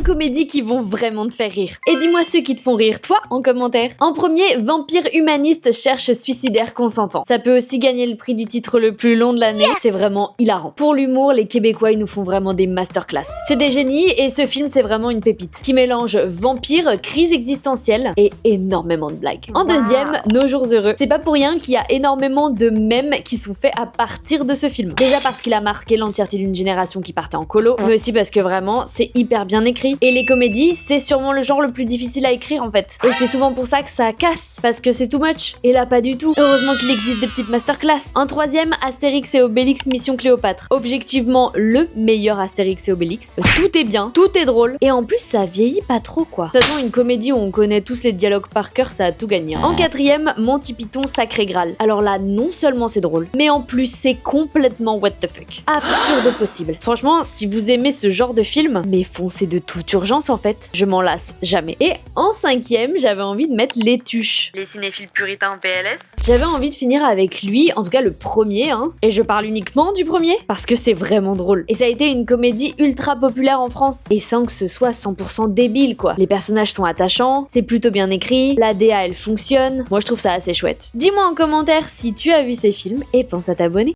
comédies qui vont vraiment te faire rire. Et dis-moi ceux qui te font rire, toi, en commentaire. En premier, Vampire humaniste cherche suicidaire consentant. Ça peut aussi gagner le prix du titre le plus long de l'année, c'est vraiment hilarant. Pour l'humour, les Québécois, ils nous font vraiment des masterclass. C'est des génies et ce film, c'est vraiment une pépite qui mélange vampire, crise existentielle et énormément de blagues. En deuxième, Nos jours heureux. C'est pas pour rien qu'il y a énormément de mèmes qui sont faits à partir de ce film. Déjà parce qu'il a marqué l'entièreté d'une génération qui partait en colo, mais aussi parce que vraiment, c'est hyper bien écrit. Et les comédies, c'est sûrement le genre le plus difficile à écrire en fait. Et c'est souvent pour ça que ça casse, parce que c'est too much. Et là, pas du tout. Heureusement qu'il existe des petites masterclass. En troisième, Astérix et Obélix Mission Cléopâtre. Objectivement, le meilleur Astérix et Obélix. Tout est bien, tout est drôle, et en plus, ça vieillit pas trop quoi. De toute façon, une comédie où on connaît tous les dialogues par cœur, ça a tout gagné. En quatrième, Monty Python Sacré Graal. Alors là, non seulement c'est drôle, mais en plus, c'est complètement what the fuck. Absurde possible. Franchement, si vous aimez ce genre de film, mais foncez de toute urgence en fait. Je m'en lasse jamais. Et en cinquième, j'avais envie de mettre Les Tuches. Les cinéphiles puritains en PLS. J'avais envie de finir avec lui, en tout cas le premier, hein. Et je parle uniquement du premier, parce que c'est vraiment drôle. Et ça a été une comédie ultra populaire en France. Et sans que ce soit 100% débile, quoi. Les personnages sont attachants, c'est plutôt bien écrit, la DA elle fonctionne. Moi je trouve ça assez chouette. Dis-moi en commentaire si tu as vu ces films et pense à t'abonner.